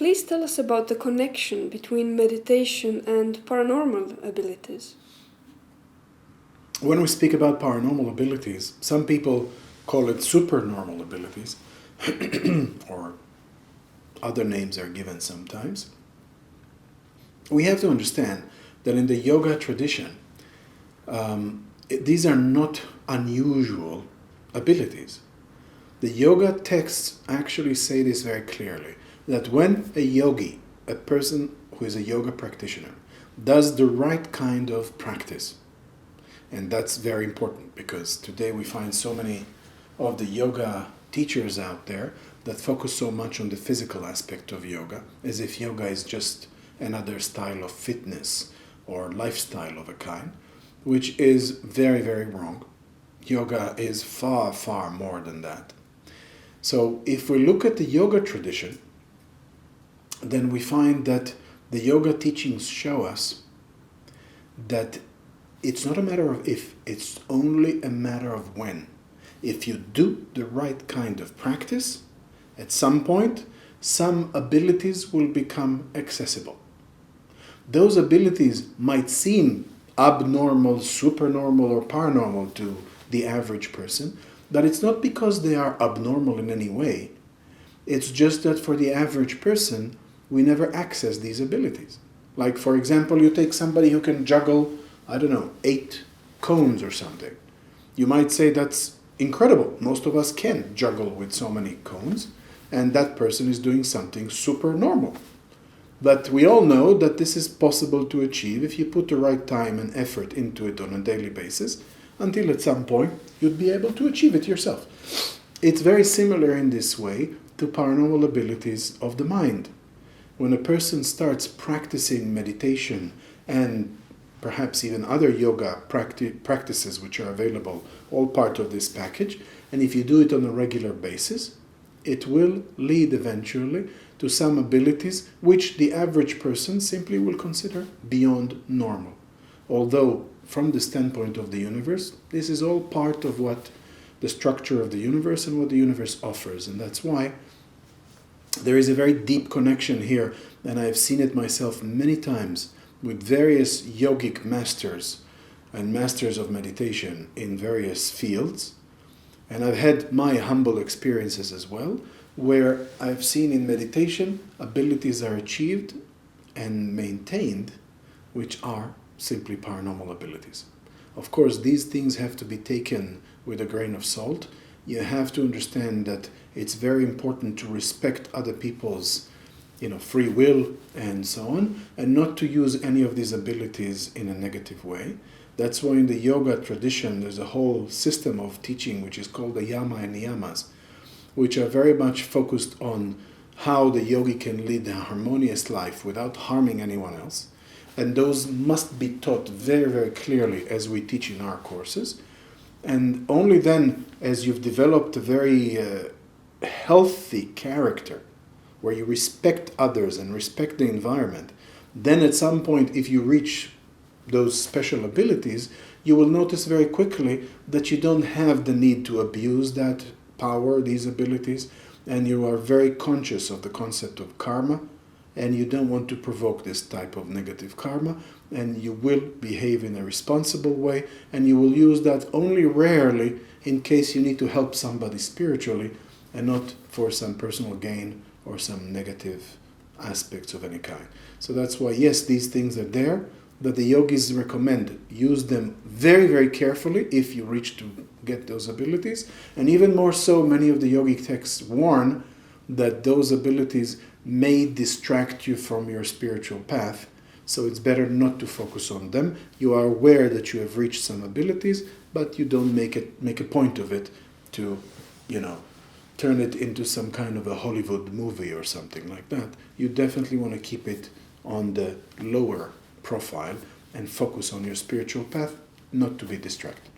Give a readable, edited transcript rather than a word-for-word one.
please tell us about the connection between meditation and paranormal abilities. When we speak about paranormal abilities, some people call it supernormal abilities, or other names are given sometimes. We have to understand that in the yoga tradition, these are not unusual abilities. The yoga texts actually say this very clearly, that when a yogi, a person who is a yoga practitioner, does the right kind of practice, and that's very important because today we find so many of the yoga teachers out there that focus so much on the physical aspect of yoga, as if yoga is just another style of fitness or lifestyle of a kind, which is very, very wrong. Yoga is far, far more than that. So if we look at the yoga tradition, then we find that the yoga teachings show us that it's not a matter of if, it's only a matter of when. If you do the right kind of practice, at some point, some abilities will become accessible. Those abilities might seem abnormal, supernormal, or paranormal to the average person, but it's not because they are abnormal in any way. It's just that for the average person, we never access these abilities. Like, for example, you take somebody who can juggle, 8 cones or something. You might say that's incredible. Most of us can juggle with so many cones, and that person is doing something super normal. But we all know that this is possible to achieve if you put the right time and effort into it on a daily basis, until at some point you'd be able to achieve it yourself. It's very similar in this way to paranormal abilities of the mind. When a person starts practicing meditation and perhaps even other yoga practices which are available, all part of this package, and if you do it on a regular basis, it will lead eventually to some abilities which the average person simply will consider beyond normal. Although, from the standpoint of the universe, this is all part of what the structure of the universe and what the universe offers, and that's why there is a very deep connection here, and I have seen it myself many times with various yogic masters and masters of meditation in various fields. And I've had my humble experiences as well, where I've seen in meditation abilities are achieved and maintained, which are simply paranormal abilities. Of course, these things have to be taken with a grain of salt. You have to understand that it's very important to respect other people's free will and so on, and not to use any of these abilities in a negative way. That's why in the yoga tradition there's a whole system of teaching which is called the yama and niyamas, which are very much focused on how the yogi can lead a harmonious life without harming anyone else. And those must be taught very, very clearly as we teach in our courses. And only then, as you've developed a very healthy character, where you respect others and respect the environment, then at some point, if you reach those special abilities, you will notice very quickly that you don't have the need to abuse that power, these abilities, and you are very conscious of the concept of karma, and you don't want to provoke this type of negative karma, and you will behave in a responsible way, and you will use that only rarely in case you need to help somebody spiritually, and not for some personal gain or some negative aspects of any kind. So that's why, yes, these things are there, but the yogis recommend use them very, very carefully if you reach to get those abilities. And even more so, many of the yogic texts warn that those abilities may distract you from your spiritual path. So it's better not to focus on them. You are aware that you have reached some abilities, but you don't make a point of it to, turn it into some kind of a Hollywood movie or something like that. You definitely want to keep it on the lower profile and focus on your spiritual path, not to be distracted.